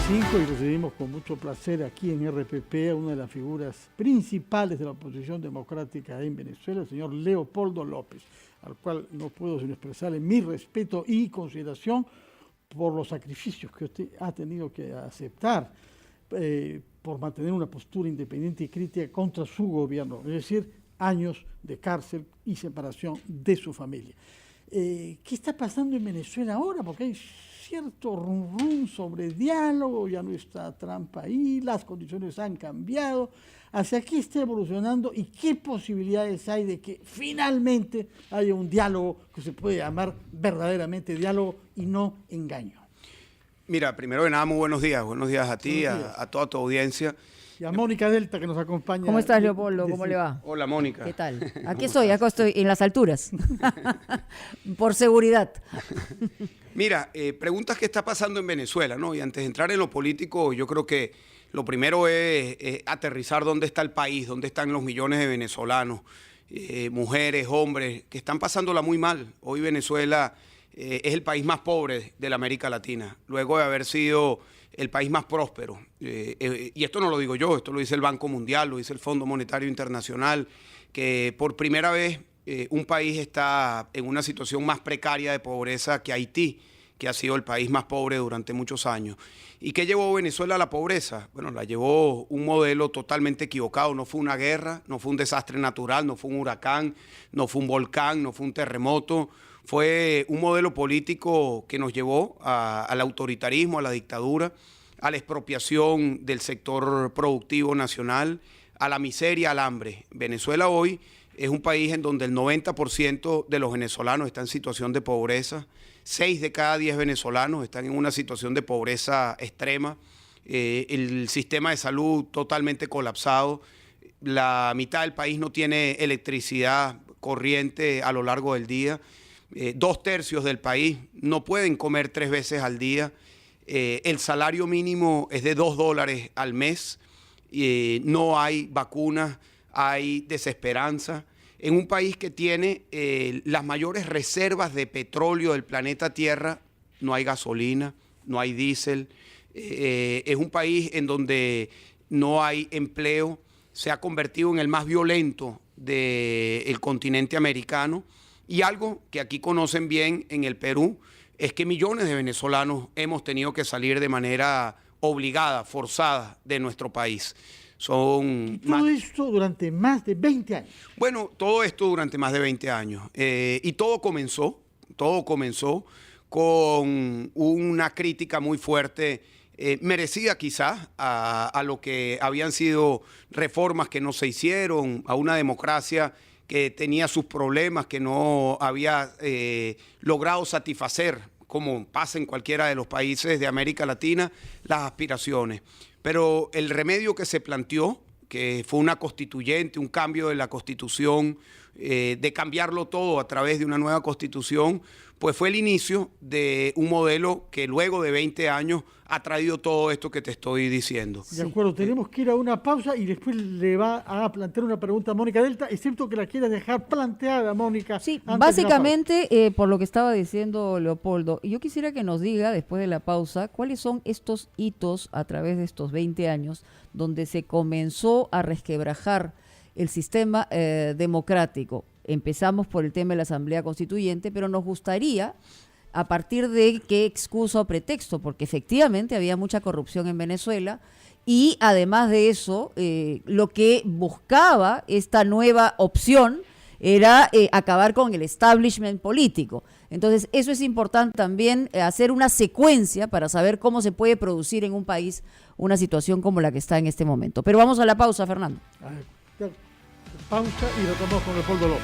5 y recibimos con mucho placer aquí en RPP a una de las figuras principales de la oposición democrática en Venezuela, el señor Leopoldo López, al cual no puedo sino expresarle mi respeto y consideración por los sacrificios que usted ha tenido que aceptar por mantener una postura independiente y crítica contra su gobierno, es decir, años de cárcel y separación de su familia. ¿Qué está pasando en Venezuela ahora? Porque hay cierto rum sobre diálogo, ya no está Trump ahí, las condiciones han cambiado. ¿Hacia qué está evolucionando y qué posibilidades hay de que finalmente haya un diálogo que se puede llamar verdaderamente diálogo y no engaño? Mira, primero de nada, muy buenos días a ti, a toda tu audiencia. Y a Mónica Delta, que nos acompaña. ¿Cómo estás, Leopoldo? ¿Cómo le va? Hola, Mónica. ¿Qué tal? Aquí estoy, acá estoy, en las alturas, por seguridad. Mira, preguntas qué está pasando en Venezuela, ¿no? Y antes de entrar en lo político, yo creo que lo primero es aterrizar dónde está el país, dónde están los millones de venezolanos, mujeres, hombres, que están pasándola muy mal. Hoy Venezuela es el país más pobre de la América Latina, luego de haber sido el país más próspero. Y esto no lo digo yo, esto lo dice el Banco Mundial, lo dice el Fondo Monetario Internacional, que por primera vez un país está en una situación más precaria de pobreza que Haití, que ha sido el país más pobre durante muchos años. ¿Y qué llevó Venezuela a la pobreza? Bueno, la llevó un modelo totalmente equivocado. No fue una guerra, no fue un desastre natural, no fue un huracán, no fue un volcán, no fue un terremoto. Fue un modelo político que nos llevó al autoritarismo, a la dictadura, a la expropiación del sector productivo nacional, a la miseria, al hambre. Venezuela hoy es un país en donde el 90% de los venezolanos está en situación de pobreza. 6 de cada 10 venezolanos están en una situación de pobreza extrema. El sistema de salud totalmente colapsado. La mitad del país no tiene electricidad corriente a lo largo del día. 2/3 del país no pueden comer 3 veces al día. El salario mínimo es de $2 al mes. No hay vacunas, hay desesperanza. En un país que tiene las mayores reservas de petróleo del planeta Tierra, no hay gasolina, no hay diésel. Es un país en donde no hay empleo. Se ha convertido en el más violento del continente americano. Y algo que aquí conocen bien en el Perú es que millones de venezolanos hemos tenido que salir de manera obligada, forzada de nuestro país. Y todo esto durante más de 20 años. Bueno, todo esto durante más de 20 años. Y todo comenzó con una crítica muy fuerte, merecida quizás a lo que habían sido reformas que no se hicieron, a una democracia que tenía sus problemas, que no había logrado satisfacer, como pasa en cualquiera de los países de América Latina, las aspiraciones. Pero el remedio que se planteó, que fue una constituyente, un cambio de la Constitución, de cambiarlo todo a través de una nueva Constitución, pues fue el inicio de un modelo que luego de 20 años ha traído todo esto que te estoy diciendo. De acuerdo, tenemos que ir a una pausa y después le va a plantear una pregunta a Mónica Delta, excepto que la quiera dejar planteada, Mónica. Sí, básicamente, por lo que estaba diciendo Leopoldo, yo quisiera que nos diga, después de la pausa, cuáles son estos hitos a través de estos 20 años donde se comenzó a resquebrajar el sistema democrático. Empezamos por el tema de la Asamblea Constituyente, pero nos gustaría, a partir de qué excusa o pretexto, porque efectivamente había mucha corrupción en Venezuela y además de eso, lo que buscaba esta nueva opción era acabar con el establishment político. Entonces, eso es importante también, hacer una secuencia para saber cómo se puede producir en un país una situación como la que está en este momento. Pero vamos a la pausa, Fernando. Pausa y retomamos con Leopoldo López.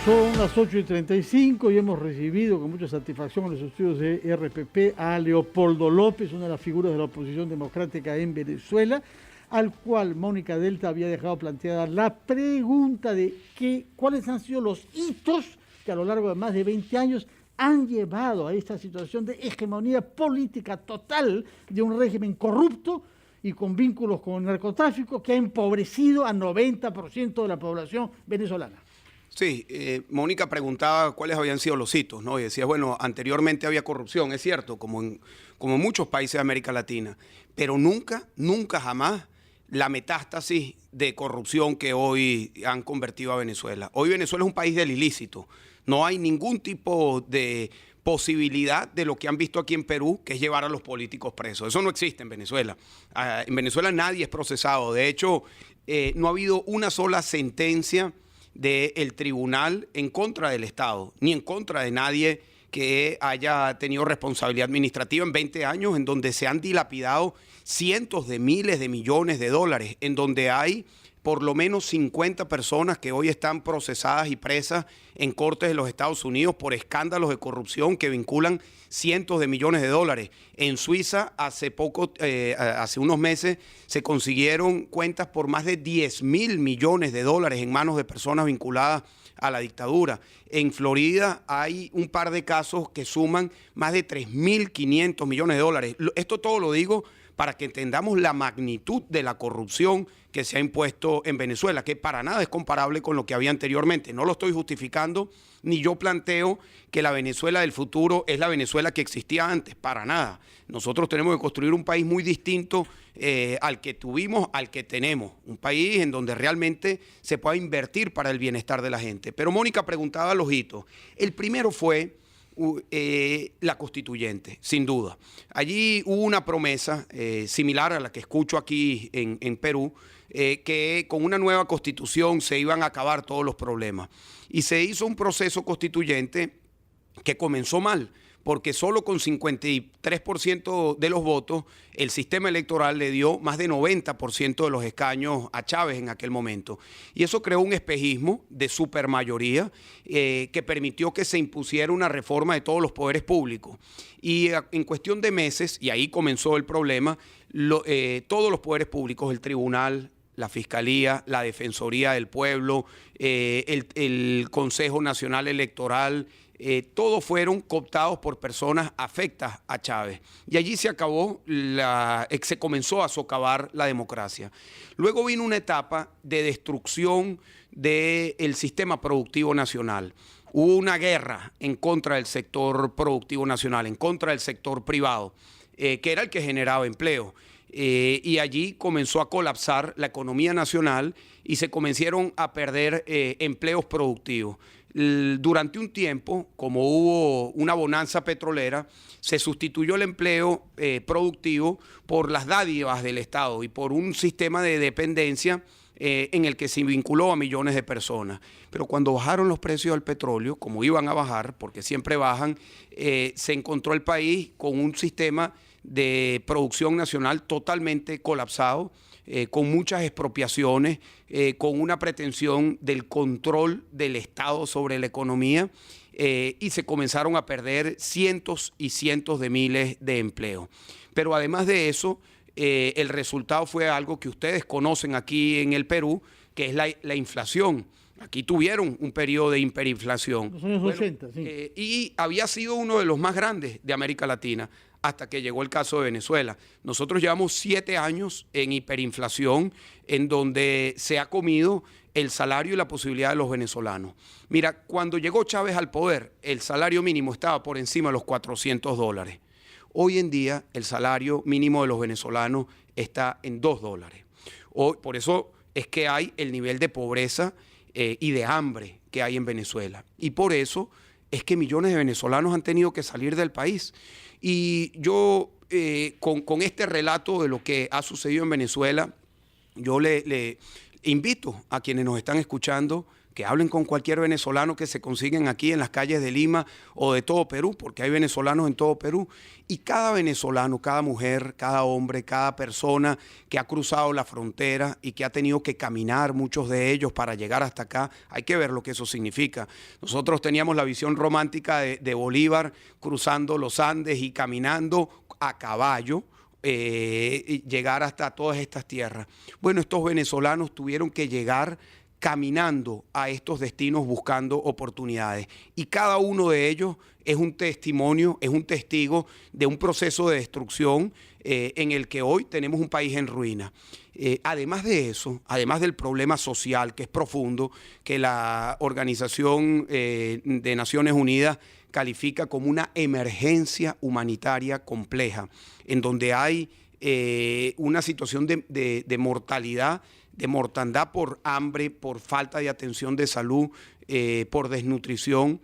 Son las 8:35 y hemos recibido con mucha satisfacción en los estudios de RPP a Leopoldo López, una de las figuras de la oposición democrática en Venezuela, al cual Mónica Delta había dejado planteada la pregunta de cuáles han sido los hitos que a lo largo de más de 20 años han llevado a esta situación de hegemonía política total de un régimen corrupto y con vínculos con el narcotráfico que ha empobrecido al 90% de la población venezolana. Sí, Mónica preguntaba cuáles habían sido los hitos, ¿no? Y decía, bueno, anteriormente había corrupción, es cierto, como en muchos países de América Latina, pero nunca, nunca jamás la metástasis de corrupción que hoy han convertido a Venezuela. Hoy Venezuela es un país del ilícito. No hay ningún tipo de posibilidad de lo que han visto aquí en Perú, que es llevar a los políticos presos. Eso no existe en Venezuela. En Venezuela nadie es procesado. De hecho, no ha habido una sola sentencia del tribunal en contra del Estado, ni en contra de nadie que haya tenido responsabilidad administrativa en 20 años, en donde se han dilapidado cientos de miles de millones de dólares, en donde hay por lo menos 50 personas que hoy están procesadas y presas en cortes de los Estados Unidos por escándalos de corrupción que vinculan cientos de millones de dólares. En Suiza, hace unos meses, se consiguieron cuentas por más de 10.000 millones de dólares en manos de personas vinculadas a la dictadura. En Florida hay un par de casos que suman más de 3.500 millones de dólares. Esto todo lo digo para que entendamos la magnitud de la corrupción que se ha impuesto en Venezuela, que para nada es comparable con lo que había anteriormente. No lo estoy justificando, ni yo planteo que la Venezuela del futuro es la Venezuela que existía antes, para nada. Nosotros tenemos que construir un país muy distinto al que tuvimos, al que tenemos. Un país en donde realmente se pueda invertir para el bienestar de la gente. Pero Mónica preguntaba los hitos. El primero fue la constituyente, sin duda. Allí hubo una promesa similar a la que escucho aquí en Perú, que con una nueva constitución se iban a acabar todos los problemas. Y se hizo un proceso constituyente que comenzó mal, porque solo con 53% de los votos el sistema electoral le dio más de 90% de los escaños a Chávez en aquel momento. Y eso creó un espejismo de supermayoría que permitió que se impusiera una reforma de todos los poderes públicos. Y en cuestión de meses, y ahí comenzó el problema, todos los poderes públicos, el tribunal, la Fiscalía, la Defensoría del Pueblo, el Consejo Nacional Electoral, todos fueron cooptados por personas afectas a Chávez. Y allí se acabó, se comenzó a socavar la democracia. Luego vino una etapa de destrucción del sistema productivo nacional. Hubo una guerra en contra del sector productivo nacional, en contra del sector privado, que era el que generaba empleo. Y allí comenzó a colapsar la economía nacional y se comenzaron a perder empleos productivos. Durante un tiempo, como hubo una bonanza petrolera, se sustituyó el empleo productivo por las dádivas del Estado y por un sistema de dependencia en el que se vinculó a millones de personas. Pero cuando bajaron los precios del petróleo, como iban a bajar, porque siempre bajan, se encontró el país con un sistema de producción nacional totalmente colapsado, con muchas expropiaciones, con una pretensión del control del Estado sobre la economía, y se comenzaron a perder cientos y cientos de miles de empleos. Pero además de eso, el resultado fue algo que ustedes conocen aquí en el Perú, que es la inflación. Aquí tuvieron un periodo de hiperinflación. Los años 80, sí. Y había sido uno de los más grandes de América Latina hasta que llegó el caso de Venezuela. Nosotros llevamos 7 años en hiperinflación, en donde se ha comido el salario y la posibilidad de los venezolanos. Mira, cuando llegó Chávez al poder, el salario mínimo estaba por encima de los $400. Hoy en día, el salario mínimo de los venezolanos está en $2. Hoy, por eso es que hay el nivel de pobreza y de hambre que hay en Venezuela. Y por eso es que millones de venezolanos han tenido que salir del país. Y yo, con este relato de lo que ha sucedido en Venezuela, yo le invito a quienes nos están escuchando que hablen con cualquier venezolano que se consiguen aquí en las calles de Lima o de todo Perú, porque hay venezolanos en todo Perú. Y cada venezolano, cada mujer, cada hombre, cada persona que ha cruzado la frontera y que ha tenido que caminar, muchos de ellos, para llegar hasta acá, hay que ver lo que eso significa. Nosotros teníamos la visión romántica de Bolívar cruzando los Andes y caminando a caballo, y llegar hasta todas estas tierras. Bueno, estos venezolanos tuvieron que llegar caminando a estos destinos buscando oportunidades. Y cada uno de ellos es un testimonio, es un testigo de un proceso de destrucción en el que hoy tenemos un país en ruina. Además de eso, además del problema social que es profundo, que la Organización de Naciones Unidas califica como una emergencia humanitaria compleja, en donde hay una situación de mortalidad, de mortandad por hambre, por falta de atención de salud, por desnutrición.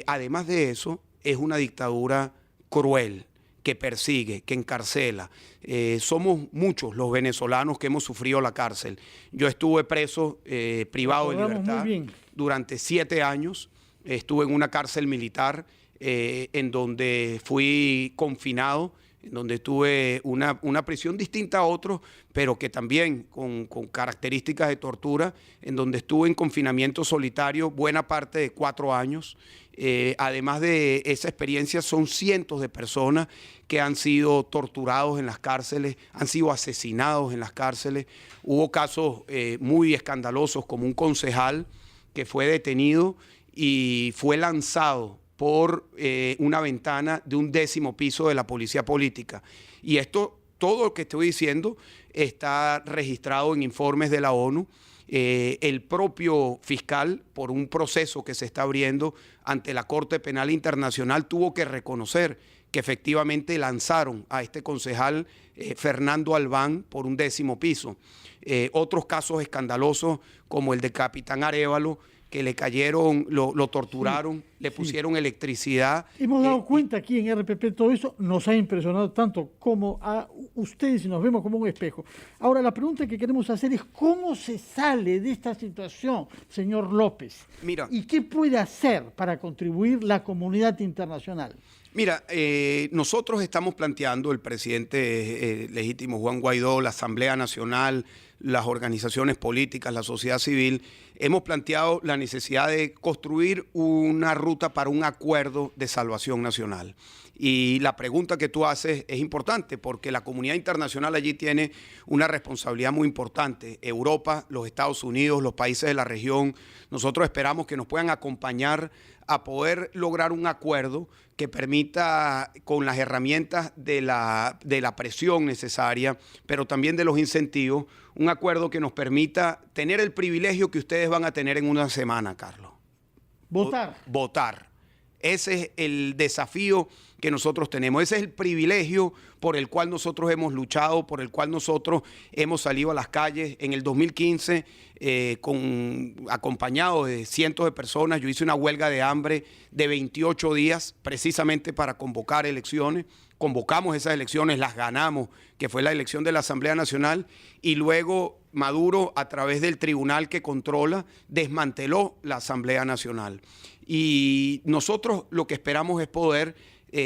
Además de eso, es una dictadura cruel, que persigue, que encarcela. Somos muchos los venezolanos que hemos sufrido la cárcel. Yo estuve preso, privado de libertad, durante 7 años. Estuve en una cárcel militar en donde fui confinado, en donde tuve una prisión distinta a otros, pero que también con características de tortura, en donde estuve en confinamiento solitario buena parte de 4 años. Además de esa experiencia, son cientos de personas que han sido torturados en las cárceles, han sido asesinados en las cárceles. Hubo casos muy escandalosos, como un concejal que fue detenido y fue lanzado por una ventana de un 10º piso de la policía política. Y esto, todo lo que estoy diciendo, está registrado en informes de la ONU. El propio fiscal, por un proceso que se está abriendo ante la Corte Penal Internacional, tuvo que reconocer que efectivamente lanzaron a este concejal Fernando Albán por un 10º piso. Otros casos escandalosos, como el de Capitán Arévalo, que le cayeron, lo torturaron, le pusieron electricidad. Hemos dado cuenta aquí en RPP, todo eso nos ha impresionado tanto como a ustedes y nos vemos como un espejo. Ahora, la pregunta que queremos hacer es ¿cómo se sale de esta situación, señor López? Mira, ¿y qué puede hacer para contribuir la comunidad internacional? Mira, nosotros estamos planteando, el presidente legítimo Juan Guaidó, la Asamblea Nacional, las organizaciones políticas, la sociedad civil, hemos planteado la necesidad de construir una ruta para un acuerdo de salvación nacional. Y la pregunta que tú haces es importante porque la comunidad internacional allí tiene una responsabilidad muy importante. Europa, los Estados Unidos, los países de la región, nosotros esperamos que nos puedan acompañar a poder lograr un acuerdo que permita, con las herramientas de la presión necesaria, pero también de los incentivos, un acuerdo que nos permita tener el privilegio que ustedes van a tener en una semana, Carlos. Votar. Votar. Ese es el desafío que nosotros tenemos. Ese es el privilegio por el cual nosotros hemos luchado, por el cual nosotros hemos salido a las calles. En el 2015, acompañado de cientos de personas, yo hice una huelga de hambre de 28 días precisamente para convocar elecciones. Convocamos esas elecciones, las ganamos, que fue la elección de la Asamblea Nacional, y luego Maduro, a través del tribunal que controla, desmanteló la Asamblea Nacional. Y nosotros lo que esperamos es poder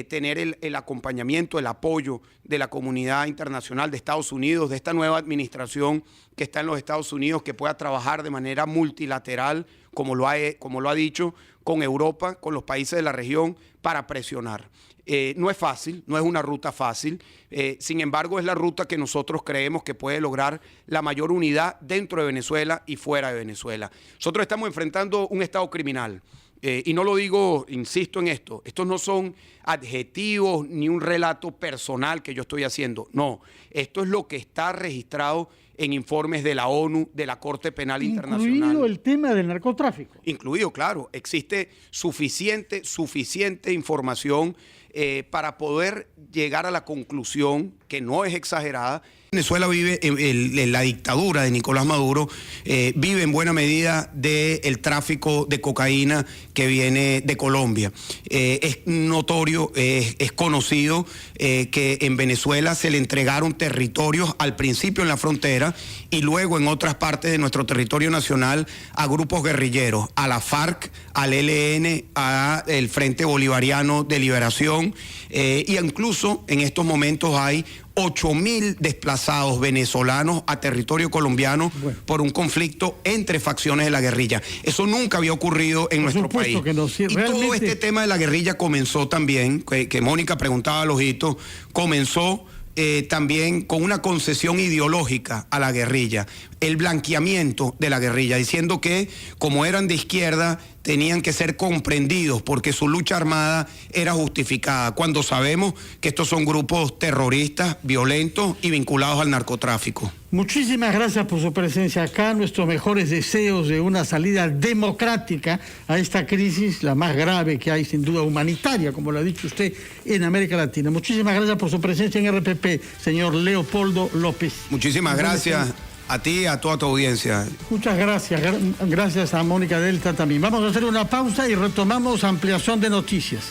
tener el acompañamiento, el apoyo de la comunidad internacional, de Estados Unidos, de esta nueva administración que está en los Estados Unidos, que pueda trabajar de manera multilateral, como lo ha dicho, con Europa, con los países de la región, para presionar. No es fácil, no es una ruta fácil, sin embargo es la ruta que nosotros creemos que puede lograr la mayor unidad dentro de Venezuela y fuera de Venezuela. Nosotros estamos enfrentando un Estado criminal. Y no lo digo, insisto en esto, estos no son adjetivos ni un relato personal que yo estoy haciendo, no, esto es lo que está registrado en informes de la ONU, de la Corte Penal Internacional. Incluido el tema del narcotráfico. Incluido, claro, existe suficiente información para poder llegar a la conclusión, que no es exagerada. Venezuela vive en la dictadura de Nicolás Maduro, vive en buena medida del tráfico de cocaína que viene de Colombia. Es notorio, es conocido que en Venezuela se le entregaron territorios al principio en la frontera y luego en otras partes de nuestro territorio nacional a grupos guerrilleros, a la FARC, al ELN, al Frente Bolivariano de Liberación, y incluso en estos momentos hay 8.000 desplazados venezolanos a territorio colombiano por un conflicto entre facciones de la guerrilla. Eso nunca había ocurrido en nuestro país. Que no, sí, y todo este tema de la guerrilla comenzó también, que Mónica preguntaba a Lojito, comenzó también con una concesión ideológica a la guerrilla. el blanqueamiento de la guerrilla, diciendo que como eran de izquierda tenían que ser comprendidos porque su lucha armada era justificada, cuando sabemos que estos son grupos terroristas, violentos y vinculados al narcotráfico. Muchísimas gracias por su presencia acá, nuestros mejores deseos de una salida democrática a esta crisis, la más grave que hay, sin duda humanitaria, como lo ha dicho usted, en América Latina. Muchísimas gracias por su presencia en RPP, señor Leopoldo López. Muchísimas gracias a ti y a toda tu audiencia. Muchas gracias, gracias a Mónica Delta también. Vamos a hacer una pausa y retomamos ampliación de noticias.